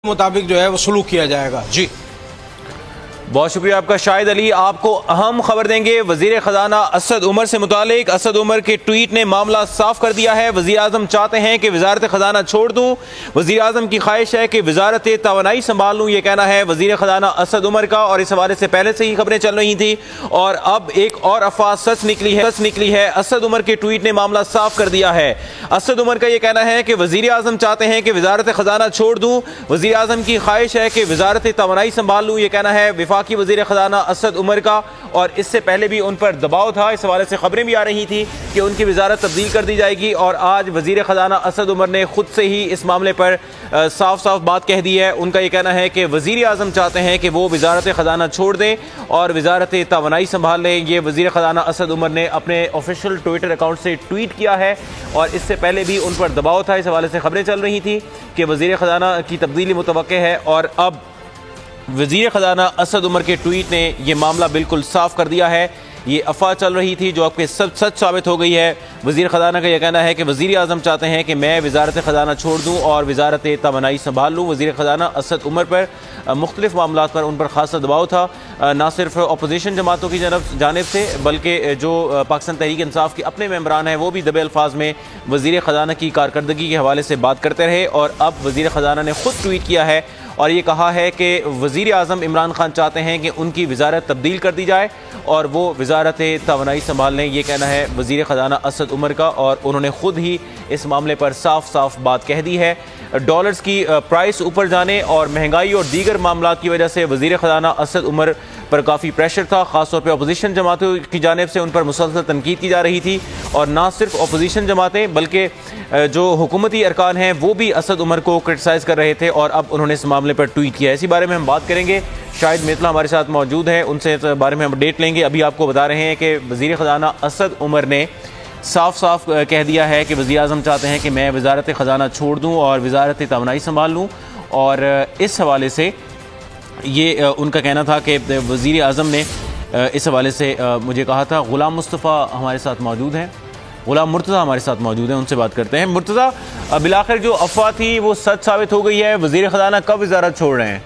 मुताबिक जो है वो सलूक किया जाएगा। जी बहुत शुक्रिया आपका शाहिद अली। आपको अहम खबर देंगे वजीर खजाना असद उमर से मुतालिक। असद उमर के ट्वीट ने मामला साफ कर दिया है। वजीर आजम चाहते हैं कि वजारत खजाना छोड़ दूं। वजीर आजम की ख्वाहिश है कि वजारत तवानाई संभाल लूं, यह कहना है वजीर खजाना असद उमर का। और इस हवाले से पहले से ही खबरें चल रही थी और अब एक और अफवाह सच निकली है। असद उमर के ट्वीट ने मामला साफ कर दिया है। असद उमर का यह कहना है कि वजीर आजम चाहते हैं कि वजारत खजाना छोड़ दूं। वजीर आजम की ख्वाहिश है कि वजारत तवानाई संभाल लूं, यह कहना है वफाकी वजीर खजाना असद उमर का। और इससे पहले भी उन पर दबाव था, इस हवाले से खबरें भी आ रही थी कि उनकी वजारत तब्दील कर दी जाएगी। और आज वजीर खजाना असद उमर ने खुद से ही इस मामले पर साफ साफ बात कह दी है। उनका यह कहना है कि वजीर आजम चाहते हैं कि वो वजारत खजाना छोड़ दें और वजारत तवानाई संभाल लें। ये वजीर खजाना असद उमर ने अपने ऑफिशियल ट्विटर अकाउंट से ट्वीट किया है और इससे पहले भी उन पर दबाव था, इस हवाले से खबरें चल रही थी कि वजीर खजाना की तब्दीली मुतवक्के है। और अब वज़ीर ख़जाना असद उमर के ट्वीट ने यह मामला बिल्कुल साफ कर दिया है। ये अफवाह चल रही थी जो आपके सच साबित हो गई है। वज़ीर ख़जाना का यह कहना है कि वज़ीर आज़म चाहते हैं कि मैं वजारत ख़जाना छोड़ दूँ और वजारत तवानाई संभाल लूँ। वज़ीर ख़जाना असद उमर पर मुख्तलिफ़ मामलात पर उन पर ख़ासा दबाव था, ना सिर्फ अपोजिशन जमातों की जानिब से बल्कि जो पाकिस्तान तहरीक इंसाफ के अपने मेम्बरान हैं वो भी दबे अल्फाज में वज़ीर ख़जाना की कारकर्दगी के हवाले से बात करते रहे। और अब वज़ीर ख़जाना ने खुद ट्वीट किया है और ये कहा है कि वज़ीर आज़म इमरान खान चाहते हैं कि उनकी वजारत तब्दील कर दी जाए और वो वजारत तवानाई संभाल लें। ये कहना है वज़ीर ख़जाना असद उमर का और उन्होंने ख़ुद ही इस मामले पर साफ साफ बात कह दी है। डॉलर्स की प्राइस ऊपर जाने और महंगाई और दीगर मामलात की वजह से वज़ीर ख़जाना असद उमर पर काफ़ी प्रेशर था, ख़ासतौर पर अपोजिशन जमातों की जानिब से उन पर मुसलसल तनकीद की जा रही थी। और ना सिर्फ अपोजिशन जमातें बल्कि जो हुकूमती अरकान हैं वो भी असद उमर को क्रिटिसाइज़ कर रहे थे और अब उन्होंने इस मामले पर ट्वीट किया है। इसी बारे में हम बात करेंगे। शाहिद मेतला हमारे साथ मौजूद है, उनसे इस बारे में हम अपडेट लेंगे। अभी आपको बता रहे हैं कि वज़ीर ख़जाना असद उमर ने साफ साफ कह दिया है कि वज़ीर आज़म चाहते हैं कि मैं वजारत ख़जाना छोड़ दूँ और वजारत तवानाई संभाल लूँ। और इस हवाले से ये उनका कहना था कि वज़ीर आज़म ने इस हवाले से मुझे कहा था। ग़ुलाम मुस्तफ़ा हमारे साथ मौजूद हैं, ग़ुलाम मुर्तज़ा हमारे साथ मौजूद हैं, उनसे बात करते हैं। मुर्तज़ा, बिलाखिर जो अफवाह थी वो सच साबित हो गई है। वज़ीर ख़जाना कब वजारत छोड़ रहे हैं?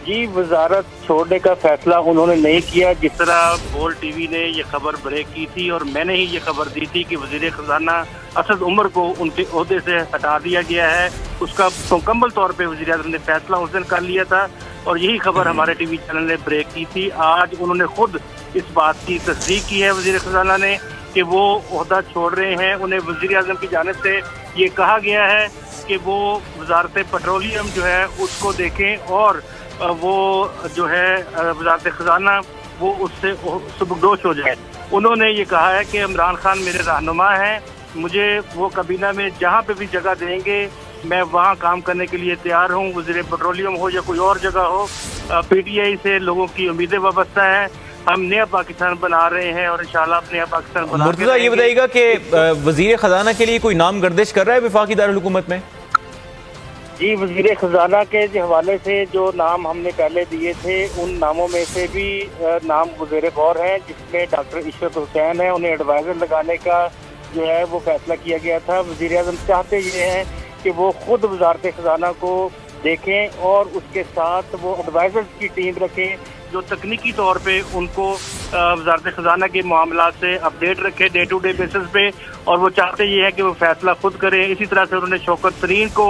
जी, वजारत छोड़ने का फैसला उन्होंने नहीं किया। जिस तरह बोल टीवी ने ये खबर ब्रेक की थी और मैंने ही ये खबर दी थी कि वज़ीर ख़जाना असद उमर को उनके ओहदे से हटा दिया गया है, उसका मुकम्मल तौर पे वज़ीर आज़म ने फैसला उस दिन कर लिया था और यही खबर हमारे टीवी चैनल ने ब्रेक की थी। आज उन्होंने खुद इस बात की तस्दीक की है वज़ीर ख़जाना ने कि वो ओहदा छोड़ रहे हैं। उन्हें वज़ीर आज़म की जानिब से ये कहा गया है कि वो वजारत पेट्रोलियम जो है उसको देखें और वो जो है वजारत ख़जाना वो उससे सुबकदोश हो जाए। उन्होंने ये कहा है कि इमरान खान मेरे रहनुमा हैं, मुझे वो काबीना में जहाँ पे भी जगह देंगे मैं वहाँ काम करने के लिए तैयार हूँ। वज़ीर पेट्रोलियम हो या कोई और जगह हो, PTI से लोगों की उम्मीदें वाबस्ता हैं। हम नया पाकिस्तान बना रहे हैं और इंशाल्लाह अपने नया पाकिस्तान बना। मुर्तज़ा, ये बताइएगा कि वज़ीर ख़जाना के लिए कोई नाम गर्दिश कर रहा है वफाकी दारुल हुकूमत में? जी, वज़ीर ख़जाना के हवाले से जो नाम हमने पहले दिए थे उन नामों में से भी नाम गुज़ेर गौर हैं, जिसमें डॉक्टर इशरत हुसैन है। उन्हें एडवाइज़र लगाने का जो है वो फैसला किया गया था। वज़ीर आज़म चाहते ये हैं कि वो खुद वजारत ख़जाना को देखें और उसके साथ वो एडवाइज़र्स की टीम रखें जो तकनीकी तौर पे उनको वजारत ख़जाना के मामला से अपडेट रखे डे टू डे बेसिस पे। और वो चाहते ये है कि वो फैसला खुद करें। इसी तरह से उन्होंने शौकत तरीन को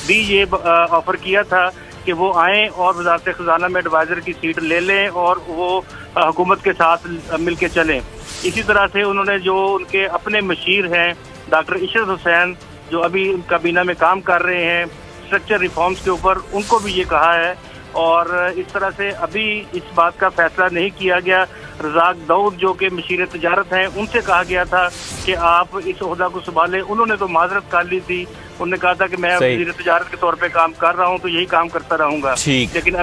भी ये ऑफ़र किया था कि वो आएँ और वजारत ख़जाना में एडवाइज़र की सीट ले लें और वो हुकूमत के साथ मिल के चलें। इसी तरह से उन्होंने जो उनके अपने मशीर हैं डॉक्टर इशरत हुसैन जो अभी काबीना में काम कर रहे हैं स्ट्रक्चर रिफॉर्म्स के ऊपर, उनको भी ये कहा है। और इस तरह से अभी इस बात का फैसला नहीं किया गया। रज़ाक दाऊद जो कि मशीर तजारत हैं उनसे कहा गया था कि आप इस ओहदा को संभालें। उन्होंने तो माजरत कर ली थी, उन्होंने कहा था कि मैं मशीर तजारत के तौर पे काम कर रहा हूँ तो यही काम करता रहूँगा। लेकिन